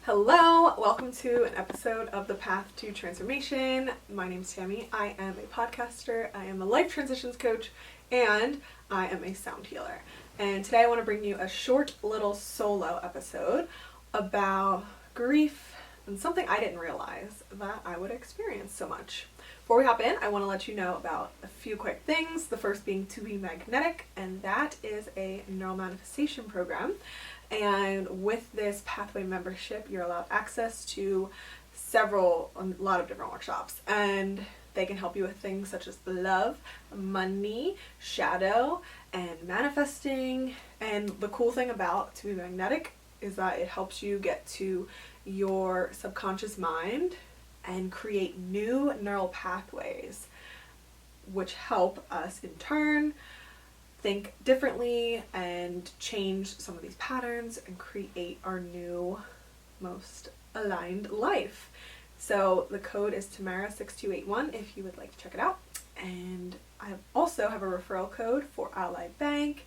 Hello, welcome to an episode of The Path to Transformation. My name's Tammy. I am a podcaster, I am a life transitions coach, and I am a sound healer. And today I want to bring you a short little solo episode about grief and something I didn't realize that I would experience so much. Before we hop in, I want to let you know about a few quick things. The first being To Be Magnetic, and that is a neural manifestation program. And with this pathway membership, you're allowed access to a lot of different workshops, and they can help you with things such as love, money, shadow, and manifesting. And the cool thing about To Be Magnetic is that it helps you get to your subconscious mind and create new neural pathways, which help us in turn think differently and change some of these patterns and create our new, most aligned life. So the code is Tamara6281 if you would like to check it out. And I also have a referral code for Ally Bank,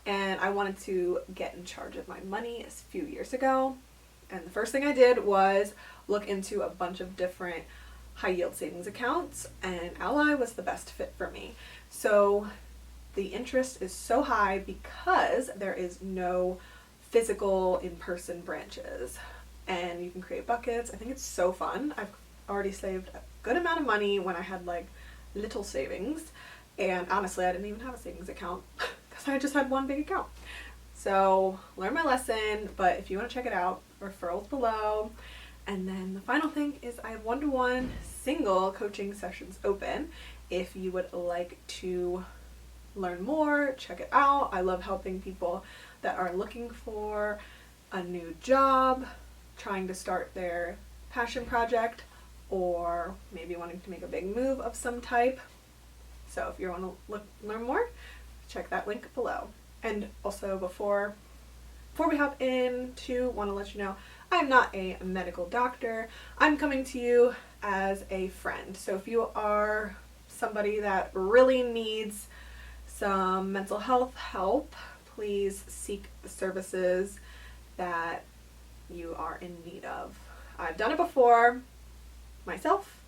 and I wanted to get in charge of my money a few years ago. And the first thing I did was look into a bunch of different high yield savings accounts, and Ally was the best fit for me. So the interest is so high because there is no physical in-person branches, and you can create buckets. I think it's so fun. I've already saved a good amount of money when I had like little savings, and honestly I didn't even have a savings account because I just had one big account. So learn my lesson, but if you want to check it out, referrals below. And then the final thing is I have one-to-one single coaching sessions open. If you would like to learn more, check it out. I love helping people that are looking for a new job, trying to start their passion project, or maybe wanting to make a big move of some type. So if you want to learn more, check that link below. And also before we hop in, want to let you know I am not a medical doctor. I'm coming to you as a friend. So if you are somebody that really needs some mental health help, please seek the services that you are in need of. I've done it before myself,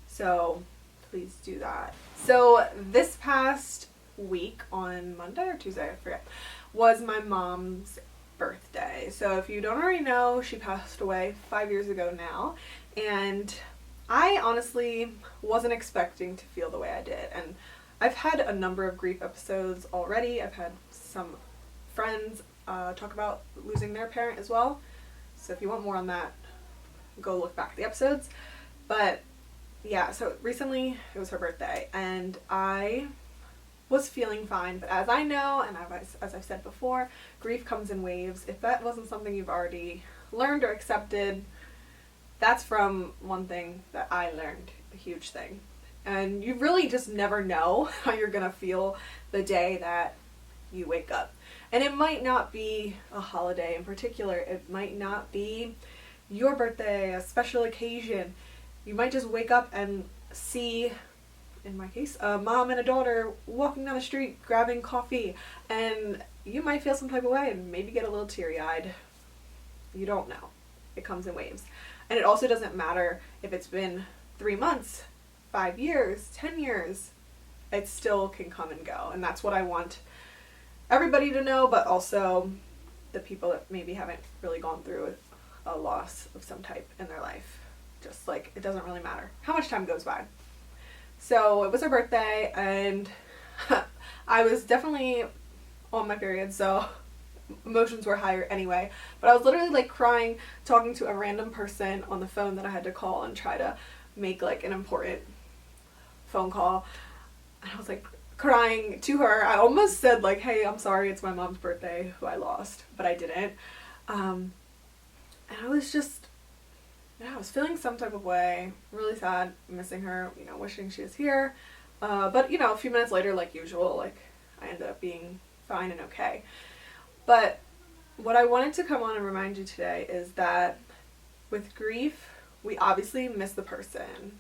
so please do that. So this past week, on Monday or Tuesday, I forget, was my mom's birthday. So if you don't already know, she passed away 5 years ago now, and I honestly wasn't expecting to feel the way I did. And I've had a number of grief episodes already. I've had some friends talk about losing their parent as well. So if you want more on that, go look back at the episodes. But yeah, so recently it was her birthday, and I was feeling fine. But as I know, and as I've said before, grief comes in waves. If that wasn't something you've already learned or accepted, that's from one thing that I learned, a huge thing. And you really just never know how you're gonna feel the day that you wake up. And it might not be a holiday in particular. It might not be your birthday, a special occasion. You might just wake up and see, in my case, a mom and a daughter walking down the street grabbing coffee, and you might feel some type of way and maybe get a little teary-eyed. You don't know. It comes in waves. And it also doesn't matter if it's been 3 months, 5 years, 10 years, it still can come and go. And that's what I want everybody to know, but also the people that maybe haven't really gone through a loss of some type in their life. Just like, it doesn't really matter how much time goes by. So it was her birthday, and I was definitely on my period, so emotions were higher anyway. But I was literally like crying, talking to a random person on the phone that I had to call and try to make like an important phone call. And I was like crying to her. I almost said like, hey, I'm sorry, it's my mom's birthday who I lost, but I didn't. And I was just, I was feeling some type of way, really sad, missing her, wishing she was here. But a few minutes later, like usual, like I ended up being fine and okay. But what I wanted to come on and remind you today is that with grief, we obviously miss the person.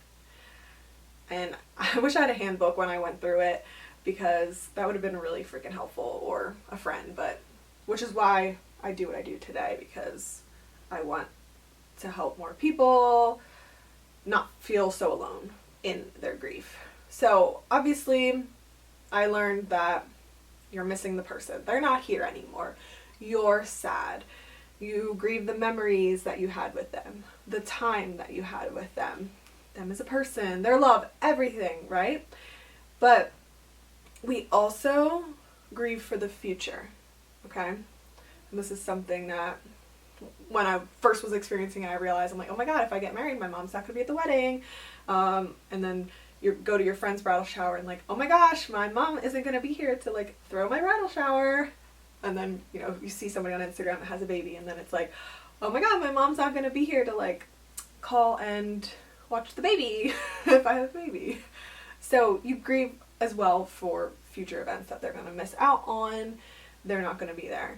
And I wish I had a handbook when I went through it, because that would have been really freaking helpful, or a friend, which is why I do what I do today, because I want to help more people not feel so alone in their grief. So obviously I learned that you're missing the person. They're not here anymore. You're sad. You grieve the memories that you had with them, the time that you had with them as a person, their love, everything, right? But we also grieve for the future, okay? And this is something that when I first was experiencing it, I realized, I'm like, oh my God, if I get married, my mom's not going to be at the wedding. And then you go to your friend's bridal shower and like, oh my gosh, my mom isn't going to be here to like throw my bridal shower. And then, you know, you see somebody on Instagram that has a baby and then it's like, oh my God, my mom's not going to be here to like call and watch the baby if I have a baby. So you grieve as well for future events that they're going to miss out on. They're not going to be there.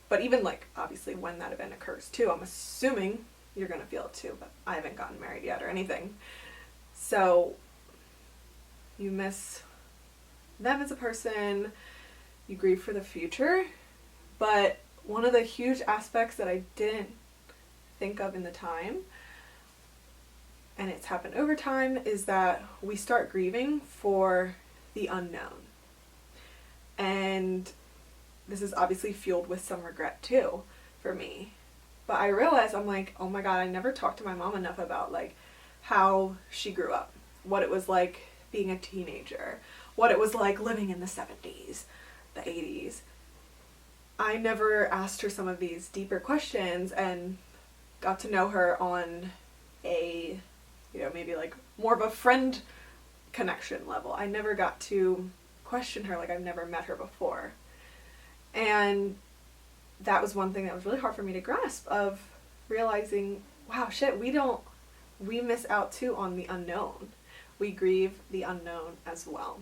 But even like obviously when that event occurs too, I'm assuming you're going to feel it too, but I haven't gotten married yet or anything. So you miss them as a person. You grieve for the future, but one of the huge aspects that I didn't think of in the time, and it's happened over time, is that we start grieving for the unknown. And this is obviously fueled with some regret too for me. But I realized, I'm like, oh my God, I never talked to my mom enough about like how she grew up, what it was like being a teenager, what it was like living in the 70s. The 80s. I never asked her some of these deeper questions and got to know her on a, you know, maybe like more of a friend connection level. I never got to question her like I've never met her before. And that was one thing that was really hard for me to grasp, of realizing, wow, shit, we miss out too on the unknown. We grieve the unknown as well.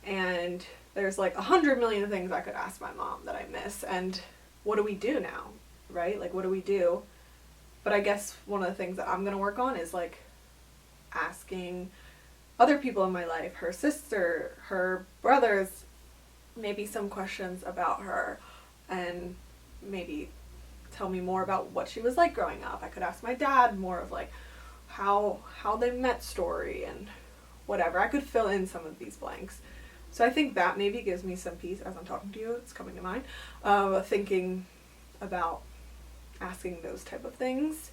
And there's like 100 million things I could ask my mom that I miss. And what do we do now, right? Like, what do we do? But I guess one of the things that I'm going to work on is like asking other people in my life, her sister, her brothers, maybe some questions about her, and maybe tell me more about what she was like growing up. I could ask my dad more of like how they met story and whatever. I could fill in some of these blanks. So I think that maybe gives me some peace as I'm talking to you. It's coming to mind. Thinking about asking those type of things.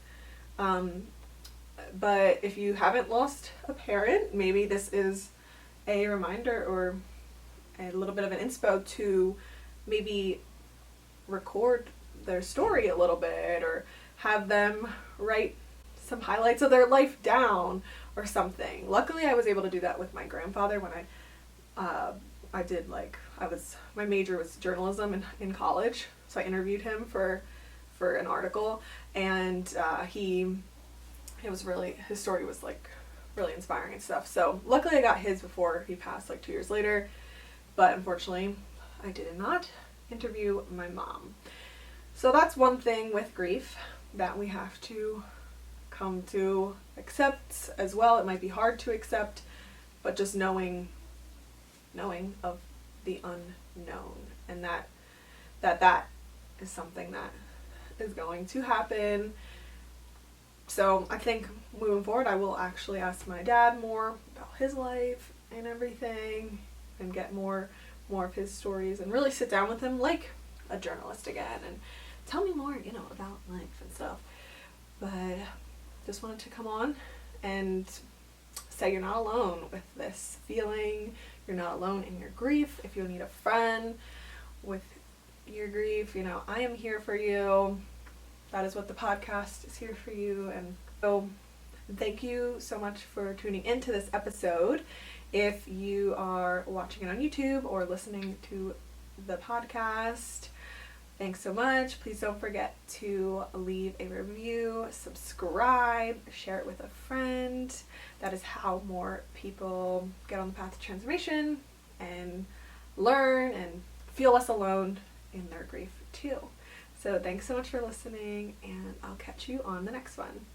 But if you haven't lost a parent, maybe this is a reminder or a little bit of an inspo to maybe record their story a little bit, or have them write some highlights of their life down or something. Luckily, I was able to do that with my grandfather when I did my major was journalism in college, so I interviewed him for an article, and his story was like really inspiring and stuff. So luckily I got his before he passed, like 2 years later, but unfortunately I did not interview my mom. So that's one thing with grief that we have to come to accept as well. It might be hard to accept, but just knowing of the unknown, and that is something that is going to happen. So I think moving forward I will actually ask my dad more about his life and everything, and get more of his stories, and really sit down with him like a journalist again and tell me more, about life and stuff. But just wanted to come on and say you're not alone with this feeling. You're not alone in your grief. If you need a friend with your grief, I am here for you. That is what the podcast is here for you. And so thank you so much for tuning into this episode. If you are watching it on YouTube or listening to the podcast, thanks so much. Please don't forget to leave a review, subscribe, share it with a friend. That is how more people get on the path to transformation and learn and feel less alone in their grief too. So thanks so much for listening, and I'll catch you on the next one.